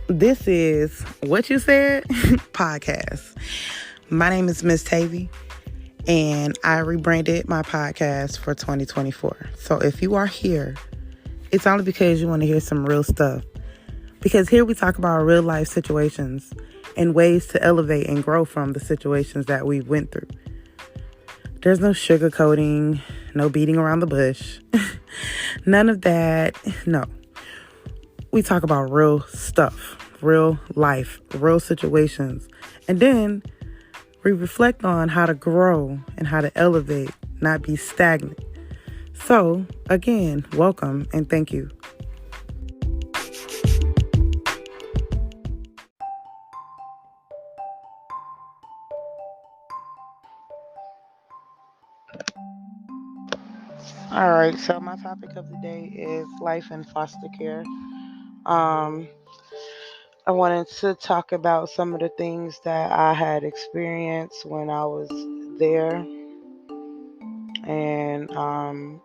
This is What You Said podcast. My name is MsTavie, and I rebranded my podcast for 2024. So if you are here, it's only because you want to hear some real stuff. Because here we talk about real life situations and ways to elevate and grow from the situations that we went through. There's no sugarcoating, no beating around the bush, none of that. No. We talk about real stuff, real life, real situations. And then we reflect on how to grow and how to elevate, not be stagnant. So, again, welcome and thank you. All right, so my topic of the day is life in foster care. Um, I wanted to talk about some of the things that I had experienced when I was there and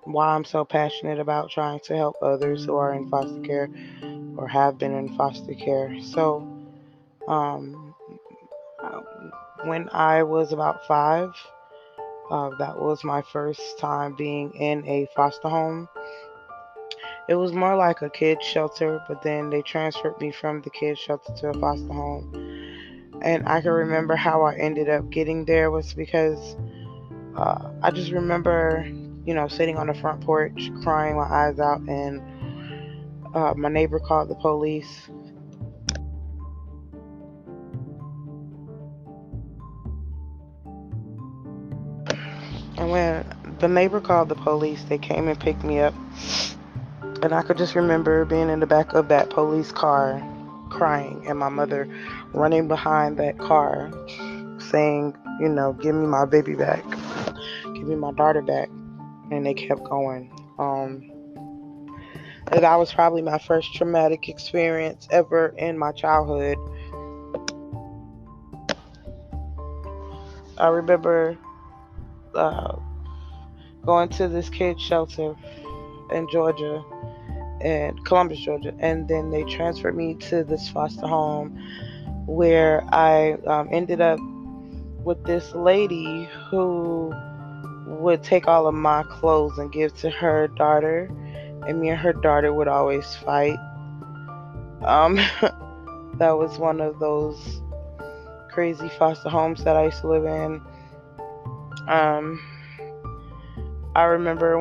why I'm so passionate about trying to help others who are in foster care or have been in foster care. So, um, uh, when I was about 5, that was my first time being in a foster home. It was more like a kid's shelter, but then they transferred me from the kid's shelter to a foster home. And I can remember how I ended up getting there was because I just remember, sitting on the front porch, crying my eyes out, and my neighbor called the police. And when the neighbor called the police, they came and picked me up. And I could just remember being in the back of that police car, crying, and my mother running behind that car, saying, give me my baby back, give me my daughter back. And they kept going. And that was probably my first traumatic experience ever in my childhood. I remember uh, going to this kid's shelter in Georgia, in Columbus, Georgia, and then they transferred me to this foster home where I ended up with this lady who would take all of my clothes and give to her daughter, and me and her daughter would always fight. That was one of those crazy foster homes that I used to live in. I remember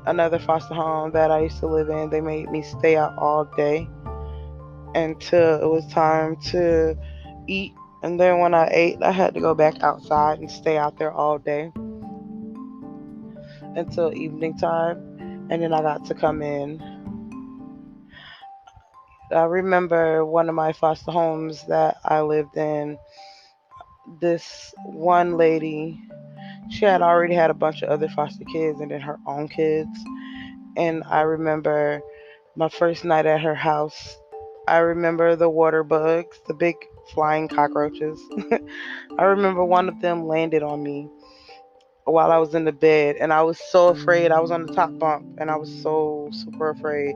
another foster home that I used to live in. They made me stay out all day until it was time to eat. And then when I ate, I had to go back outside and stay out there all day until evening time. And then I got to come in. I remember one of my foster homes that I lived in. This one lady, she had already had a bunch of other foster kids and then her own kids. And I remember my first night at her house. I remember the water bugs, the big flying cockroaches. I remember one of them landed on me while I was in the bed, and I was so afraid. I was on the top bunk, and I was so super afraid.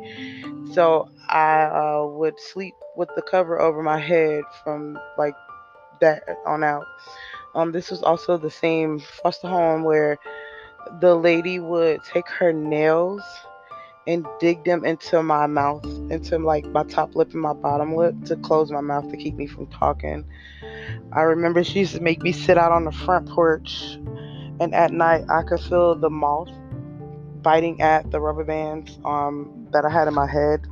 So I would sleep with the cover over my head from like that on out. This was also the same foster home where the lady would take her nails and dig them into my mouth, into like my top lip and my bottom lip to close my mouth to keep me from talking. I remember she used to make me sit out on the front porch, and at night I could feel the moth biting at the rubber bands that I had in my head.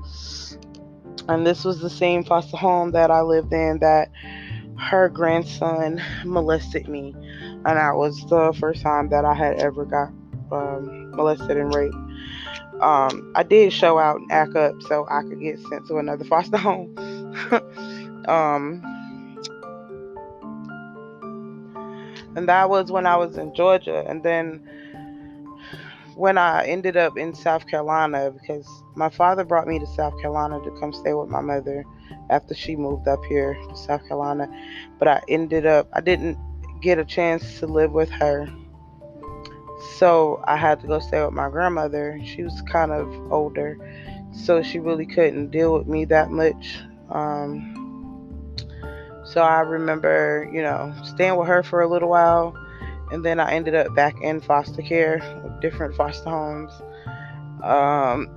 And this was the same foster home that I lived in that her grandson molested me, and that was the first time that I had ever got molested and raped. I did show out and act up so I could get sent to another foster home. um, and that was when I was in Georgia. And then when I ended up in South Carolina, because my father brought me to South Carolina to come stay with my mother after she moved up here to South Carolina. But I didn't get a chance to live with her. So I had to go stay with my grandmother. She was kind of older, so she really couldn't deal with me that much. So I remember, staying with her for a little while, and then I ended up back in foster care with different foster homes. Um,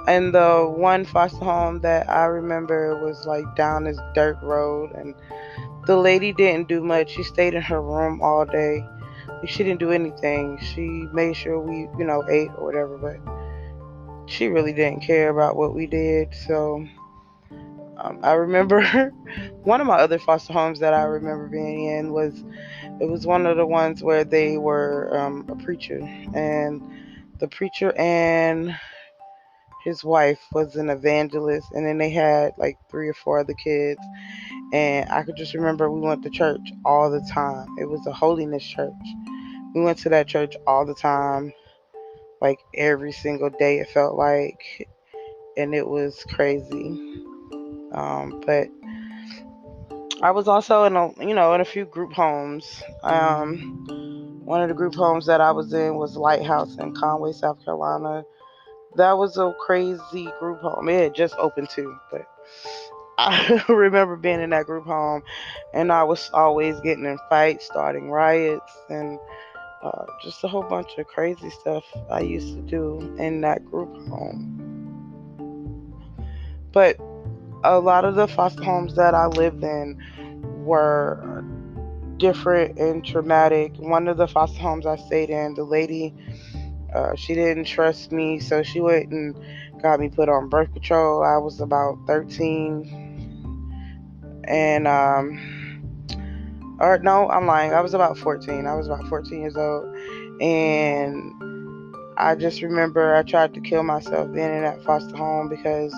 and the one foster home that I remember was like down this dirt road, and the lady didn't do much. She stayed in her room all day. Like, she didn't do anything. She made sure we, ate or whatever, but she really didn't care about what we did. So I remember one of my other foster homes that I remember being in was it was one of the ones where they were a preacher, and the preacher and his wife was an evangelist, and then they had like three or four other kids. And I could just remember we went to church all the time. It was a holiness church. We went to that church all the time, like every single day. It felt like, and it was crazy. But I was also in a few group homes. One of the group homes that I was in was Lighthouse in Conway, South Carolina. That was a crazy group home. It had just opened too, but I remember being in that group home, and I was always getting in fights, starting riots, and just a whole bunch of crazy stuff I used to do in that group home. But a lot of the foster homes that I lived in were different and traumatic. One of the foster homes I stayed in, the lady, she didn't trust me, so she went and got me put on birth control. I was about 13, and or no, I'm lying. I was about 14. I was about 14 years old, and I just remember I tried to kill myself being in that foster home because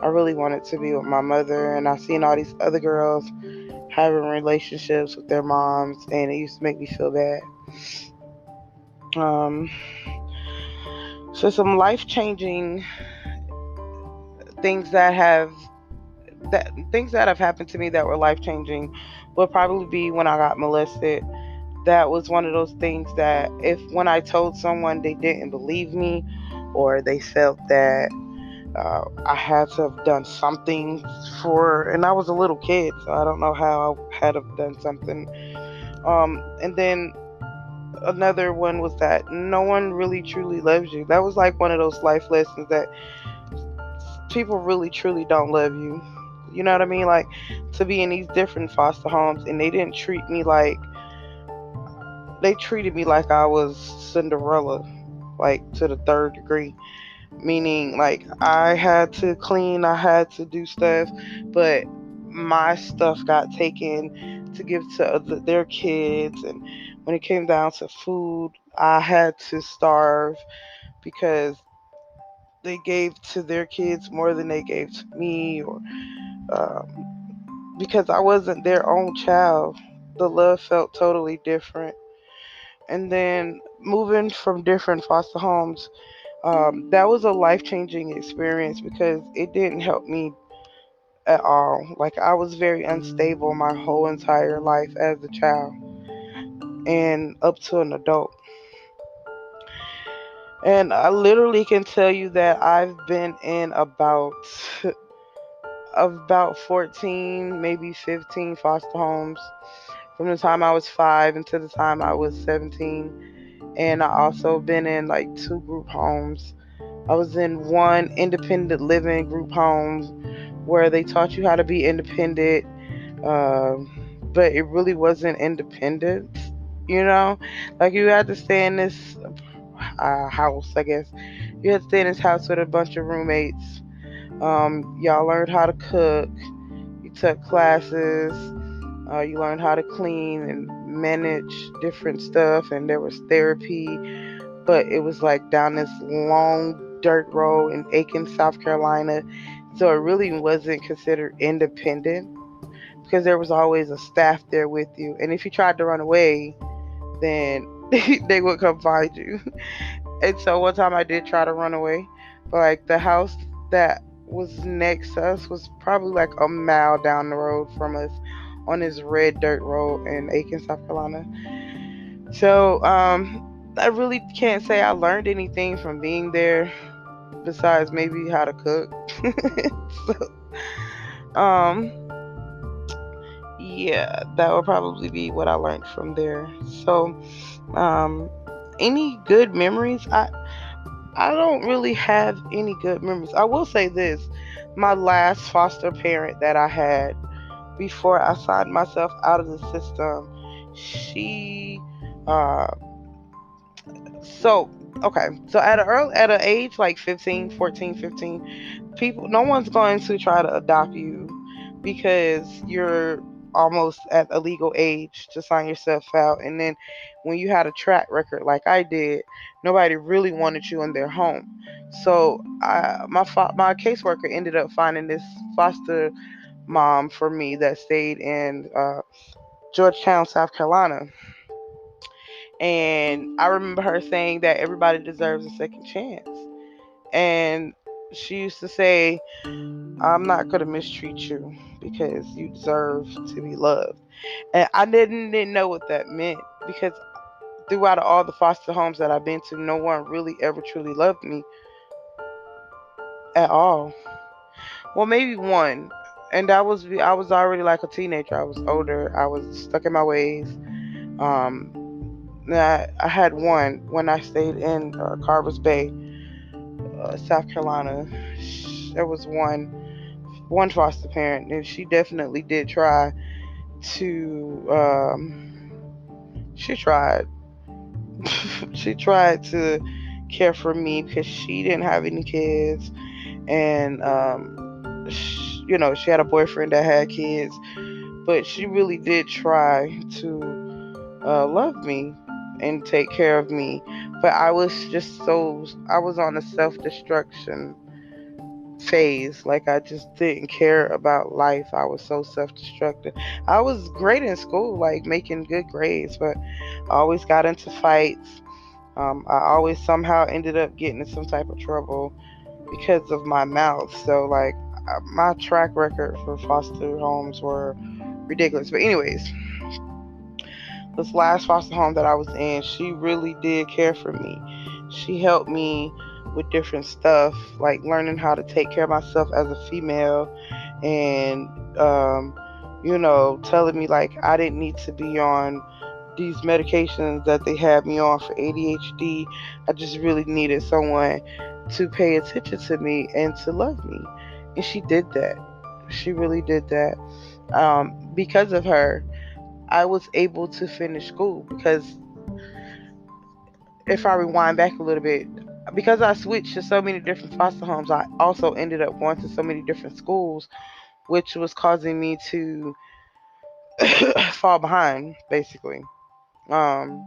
I really wanted to be with my mother, and I seen all these other girls having relationships with their moms, and it used to make me feel bad. Um, so some life changing things that have happened to me that were life changing would probably be when I got molested. That was one of those things that if when I told someone they didn't believe me, or they felt that I had to have done something and I was a little kid, so I don't know how I had to have done something. And then another one was that no one really truly loves you. That was like one of those life lessons that people really truly don't love you. You know what I mean? Like, to be in these different foster homes, and they treated me like I was Cinderella, like to the third degree. Meaning, like, I had to clean, I had to do stuff, but my stuff got taken to give to their kids. And when it came down to food, I had to starve because they gave to their kids more than they gave to me, or because I wasn't their own child. The love felt totally different. And then moving from different foster homes, that was a life changing experience because it didn't help me at all. Like, I was very unstable my whole entire life as a child and up to an adult. And I literally can tell you that I've been in about 14, maybe 15 foster homes from the time I was 5 until the time I was 17. And I also been in like 2 group homes. I was in one independent living group home where they taught you how to be independent, but it really wasn't independent, you know? Like, you had to stay in this house, I guess. You had to stay in this house with a bunch of roommates. Y'all learned how to cook, you took classes, you learned how to clean and manage different stuff, and there was therapy. But it was like down this long dirt road in Aiken, South Carolina. So it really wasn't considered independent because there was always a staff there with you. And if you tried to run away, then they would come find you. And so one time I did try to run away, but like the house that was next to us was probably like a mile down the road from us on this red dirt road in Aiken, South Carolina. So I really can't say I learned anything from being there besides maybe how to cook. So, um, yeah, that would probably be what I learned from there. So, um, any good memories? I don't really have any good memories. I will say this: my last foster parent that I had before I signed myself out of the system, she, uh, so okay, so at an age like 15, 14, 15, people, no one's going to try to adopt you because you're almost at a legal age to sign yourself out. And then when you had a track record like I did, nobody really wanted you in their home. So my caseworker ended up finding this foster mom for me that stayed in Georgetown, South Carolina. And I remember her saying that everybody deserves a second chance. And she used to say, I'm not going to mistreat you because you deserve to be loved. And I didn't know what that meant because throughout all the foster homes that I've been to, no one really ever truly loved me at all. Well, maybe one. And that was, I was already like a teenager. I was older. I was stuck in my ways. Um, I had one when I stayed in Carver's Bay, South Carolina. There was one foster parent, and she definitely did try to. She tried. She tried to care for me because she didn't have any kids, and she had a boyfriend that had kids, but she really did try to love me and take care of me. But I was just I was on a self destruction phase. Like I just didn't care about life. I was so self destructive. I was great in school, like making good grades, but I always got into fights. I always somehow ended up getting in some type of trouble because of my mouth. So like my track record for foster homes were ridiculous. But anyways, this last foster home that I was in, she really did care for me. She helped me with different stuff, like learning how to take care of myself as a female, and telling me like I didn't need to be on these medications that they had me on for ADHD. I just really needed someone to pay attention to me and to love me. And she did that. She really did that. Because of her, I was able to finish school because if I rewind back a little bit, because I switched to so many different foster homes, I also ended up going to so many different schools, which was causing me to fall behind, basically. Um,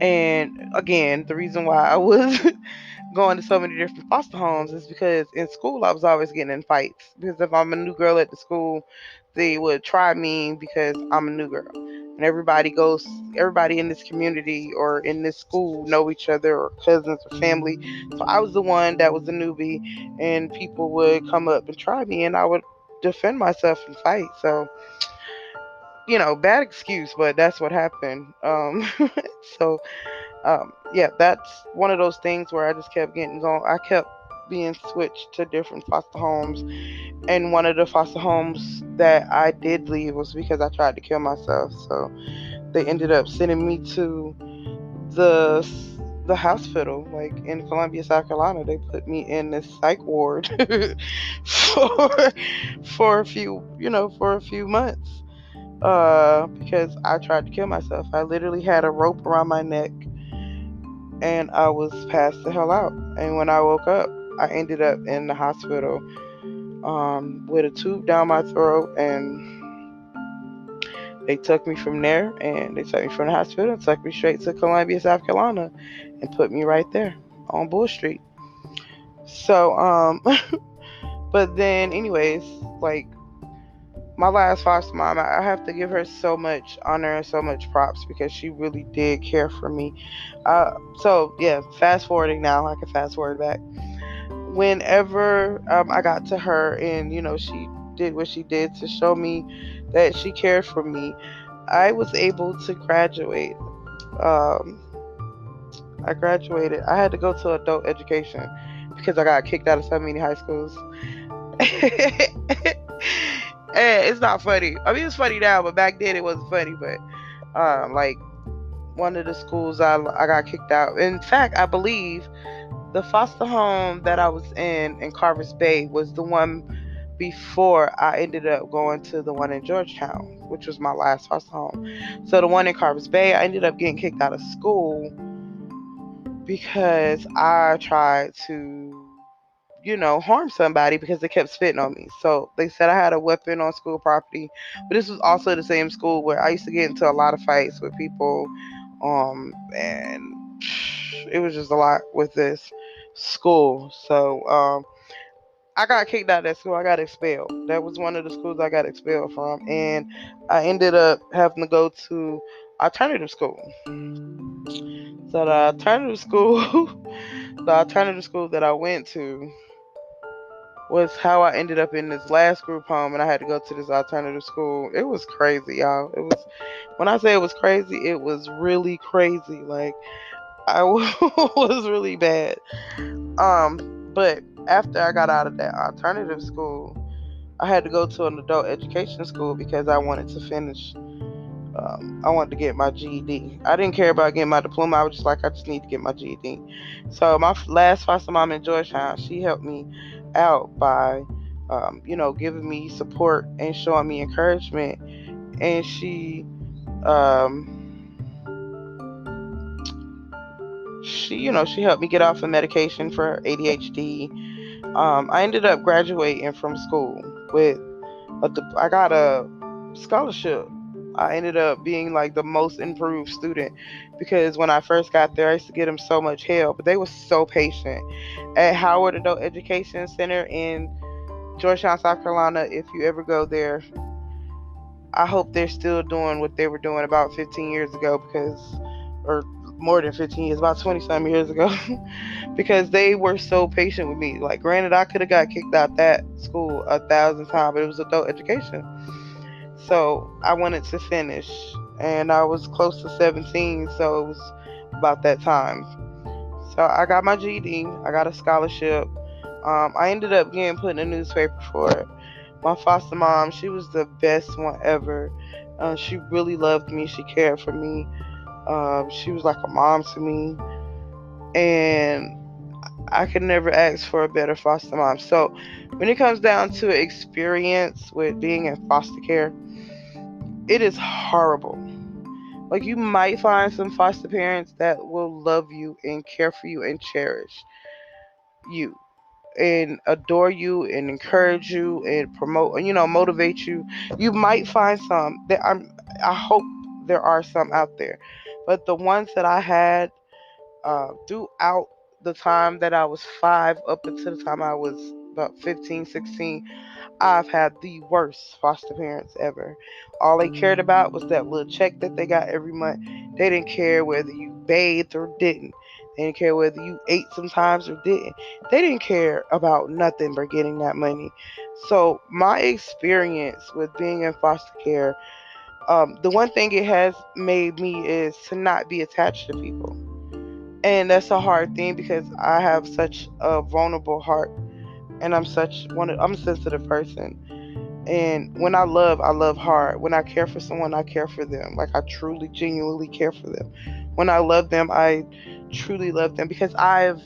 and again, the reason why I was going to so many different foster homes is because in school I was always getting in fights. Because if I'm a new girl at the school, they would try me because I'm a new girl. And everybody in this community or in this school know each other or cousins or family. So I was the one that was a newbie, and people would come up and try me, and I would defend myself and fight. So, bad excuse, but that's what happened. So yeah, that's one of those things where I just kept getting going. I kept being switched to different foster homes, and one of the foster homes that I did leave was because I tried to kill myself. So they ended up sending me to the the hospital, like in Columbia, South Carolina. They put me in this psych ward for for a few months. Because I tried to kill myself. I literally had a rope around my neck and I was passed the hell out. And when I woke up, I ended up in the hospital with a tube down my throat, and they took me from there, and they took me from the hospital and took me straight to Columbia, South Carolina, and put me right there on Bull Street. So, but then, anyways, like my last foster mom, I have to give her so much honor and so much props because she really did care for me. So yeah, fast forwarding now, I can fast forward back. Whenever I got to her, and she did what she did to show me that she cared for me, I was able to graduate. Um, I graduated. I had to go to adult education because I got kicked out of so many high schools. And it's not funny. I mean, it's funny now, but back then it wasn't funny. But like one of the schools I got kicked out. In fact, I believe the foster home that I was in Carver's Bay was the one before I ended up going to the one in Georgetown, which was my last foster home. So the one in Carver's Bay, I ended up getting kicked out of school because I tried to, harm somebody because they kept spitting on me. So they said I had a weapon on school property, but this was also the same school where I used to get into a lot of fights with people. And it was just a lot with this school. So I got kicked out of that school. I got expelled. That was one of the schools I got expelled from, and I ended up having to go to alternative school. So the alternative school that I went to was how I ended up in this last group home, and I had to go to this alternative school. It was crazy, y'all. It was when I say it was crazy, it was really crazy. Like I was really bad. But after I got out of that alternative school, I had to go to an adult education school because I wanted to finish. I wanted to get my GED. I didn't care about getting my diploma. I was just like, I just need to get my GED. So my last foster mom in Georgetown, she helped me out by, giving me support and showing me encouragement. And um, she helped me get off of medication for ADHD. I ended up graduating from school with I got a scholarship. I ended up being like the most improved student because when I first got there, I used to get them so much hell, but they were so patient. At Howard Adult Education Center in Georgetown, South Carolina, if you ever go there, I hope they're still doing what they were doing about 15 years ago or more than 15 years, about 20 some years ago, because they were so patient with me. Like, granted, I could have got kicked out that school 1,000 times, but it was adult education. So I wanted to finish, and I was close to 17, so it was about that time. So I got my GED, I got a scholarship. I ended up getting put in a newspaper for it. My foster mom, she was the best one ever. She really loved me. She cared for me. She was like a mom to me, and I could never ask for a better foster mom. So when it comes down to experience with being in foster care, it is horrible. Like, you might find some foster parents that will love you and care for you and cherish you and adore you and encourage you and promote, motivate you. You might find some that I hope there are some out there. But the ones that I had throughout the time that I was 5 up until the time I was about 15, 16, I've had the worst foster parents ever. All they cared about was that little check that they got every month. They didn't care whether you bathed or didn't. They didn't care whether you ate sometimes or didn't. They didn't care about nothing but getting that money. So my experience with being in foster care, the one thing it has made me is to not be attached to people. And that's a hard thing because I have such a vulnerable heart, and I'm a sensitive person. And when I love hard. When I care for someone, I care for them. Like, I truly, genuinely care for them. When I love them, I truly love them because I've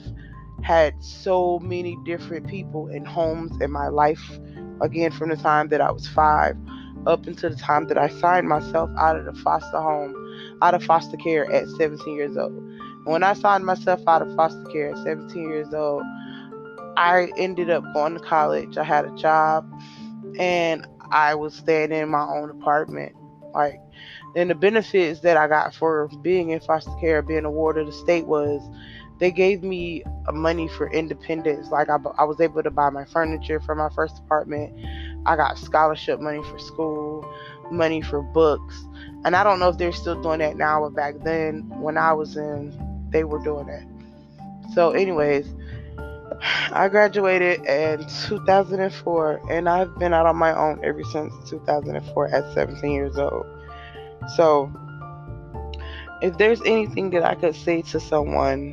had so many different people in homes in my life. Again, from the time that I was 5 up until the time that I signed myself out of the foster home, out of foster care at 17 years old. And when I signed myself out of foster care at 17 years old, I ended up going to college. I had a job, and I was staying in my own apartment. Like, and the benefits that I got for being in foster care, being a ward of the state, was they gave me money for independence. Like, I was able to buy my furniture for my first apartment. I got scholarship money for school, money for books. And I don't know if they're still doing that now, but back then when I was in, they were doing that. So, anyways, I graduated in 2004, and I've been out on my own ever since 2004 at 17 years old. So, if there's anything that I could say to someone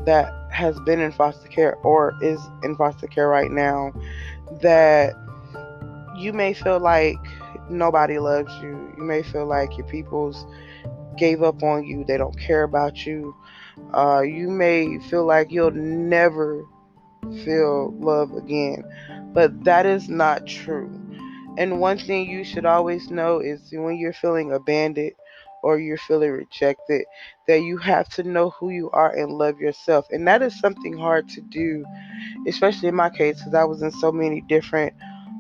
that has been in foster care or is in foster care right now, that you may feel like nobody loves you. You may feel like your peoples gave up on you. They don't care about you. You may feel like you'll never feel love again. But that is not true. And one thing you should always know is when you're feeling abandoned or you're feeling rejected, that you have to know who you are and love yourself. And that is something hard to do, especially in my case, because I was in so many different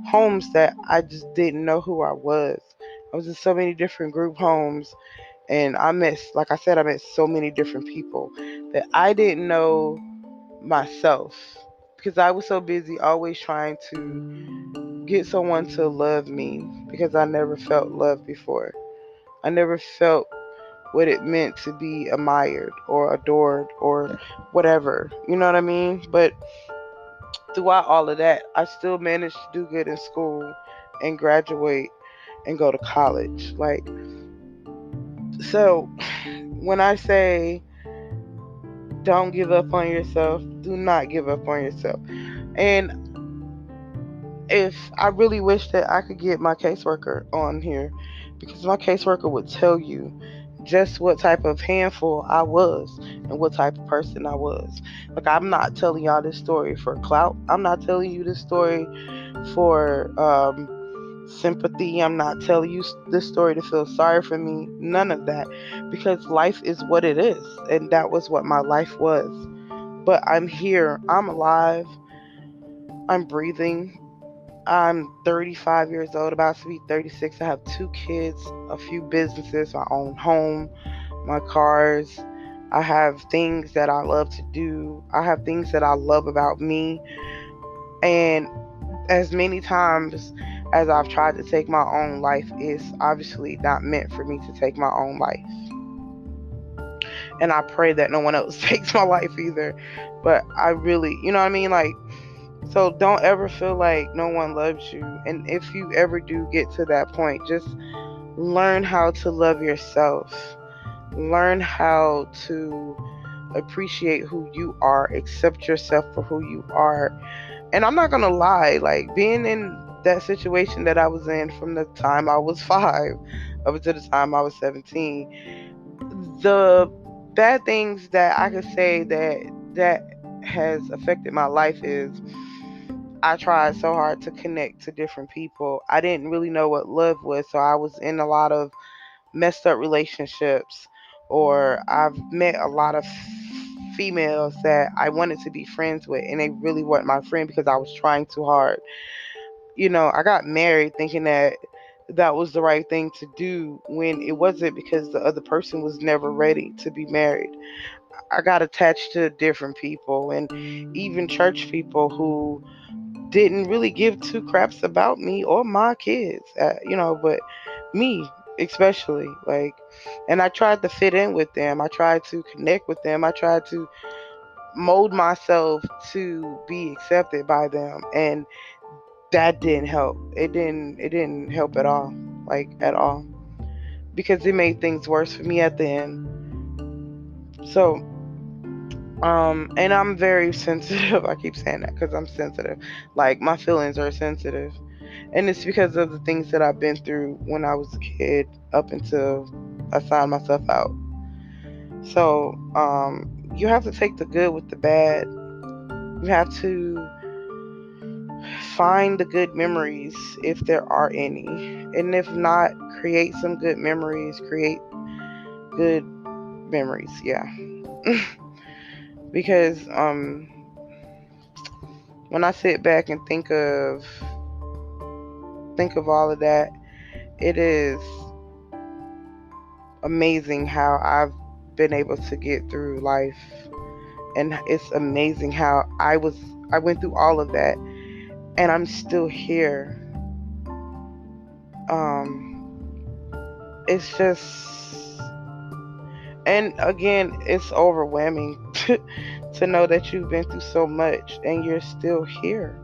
homes that I just didn't know who I was. I was in so many different group homes, and like I said, I met so many different people that I didn't know myself because I was so busy always trying to get someone to love me because I never felt love before. I never felt what it meant to be admired or adored or whatever. You know what I mean? But throughout all of that, I still managed to do good in school and graduate and go to college. So when I say don't give up on yourself, do not give up on yourself. And if I really wish that I could get my caseworker on here, because my caseworker would tell you just what type of handful I was and what type of person I was. Like, I'm not telling y'all this story for clout. I'm not telling you this story for sympathy. I'm not telling you this story to feel sorry for me. None of that. Because life is what it is. And that was what my life was. But I'm here. I'm alive. I'm breathing. I'm 35 years old, about to be 36. I have 2 kids, a few businesses, my own home, my cars. I have things that I love to do. I have things that I love about me. And as many times as I've tried to take my own life, it's obviously not meant for me to take my own life. And I pray that no one else takes my life either. But I really, you know what I mean? So don't ever feel like no one loves you. And if you ever do get to that point, just learn how to love yourself. Learn how to appreciate who you are, accept yourself for who you are. And I'm not going to lie, like being in that situation that I was in from the time I was 5 up until the time I was 17, the bad things that I could say that has affected my life is I tried so hard to connect to different people. I didn't really know what love was, so I was in a lot of messed up relationships, or I've met a lot of females that I wanted to be friends with, and they really weren't my friend because I was trying too hard. I got married thinking that that was the right thing to do when it wasn't, because the other person was never ready to be married. I got attached to different people, and even church people who didn't really give two craps about me or my kids, but me especially. And I tried to fit in with them. I tried to connect with them. I tried to mold myself to be accepted by them, and that didn't help. It didn't help at all, like at all, because it made things worse for me at the end. So and I'm very sensitive. I keep saying that because I'm sensitive. Like, my feelings are sensitive. And it's because of the things that I've been through when I was a kid up until I signed myself out. So, you have to take the good with the bad. You have to find the good memories if there are any. And if not, create some good memories. Create good memories, yeah. Because when I sit back and think of all of that, it is amazing how I've been able to get through life. And it's amazing how I went through all of that and I'm still here. It's just, and again, it's overwhelming to know that you've been through so much and you're still here.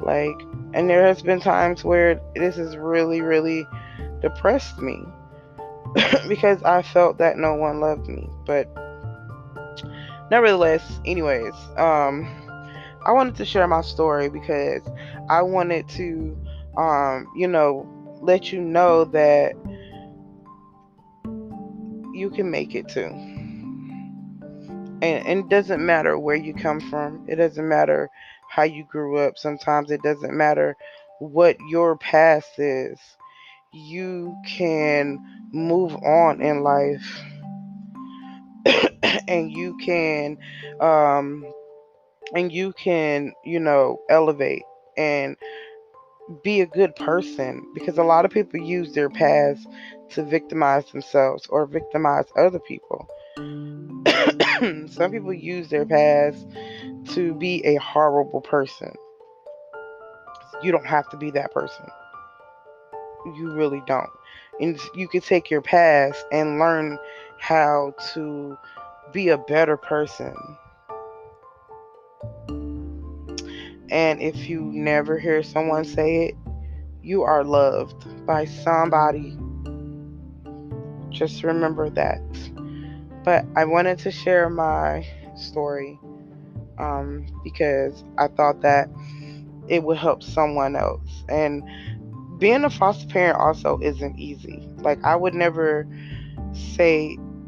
Like, and there has been times where this has really, really depressed me because I felt that no one loved me. But nevertheless, anyways, I wanted to share my story because I wanted to let you know that you can make it too. And it doesn't matter where you come from. It doesn't matter how you grew up. Sometimes it doesn't matter what your past is. You can move on in life, and um you can, elevate and be a good person, because a lot of people use their past to victimize themselves or victimize other people. Some people use their past to be a horrible person. You don't have to be that person. You really don't. And you can take your past and learn how to be a better person. And if you never hear someone say it, you are loved by somebody. Just remember that. But I wanted to share my story, because I thought that it would help someone else. And being a foster parent also isn't easy. Like, say,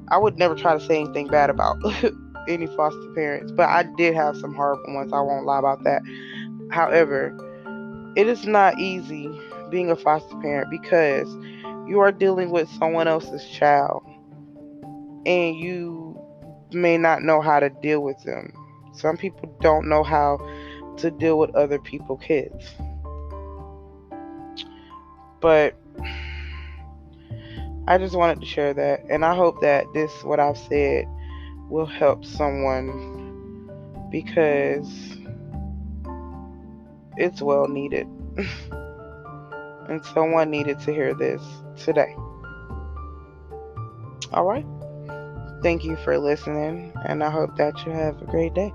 I would never try to say anything bad about any foster parents, but I did have some horrible ones. I won't lie about that. However, it is not easy being a foster parent, because you are dealing with someone else's child, and you may not know how to deal with them. Some people don't know how to deal with other people's kids. But I just wanted to share that, and I hope that what I've said, will help someone, because it's well needed. And someone needed to hear this today. All right. Thank you for listening, and I hope that you have a great day.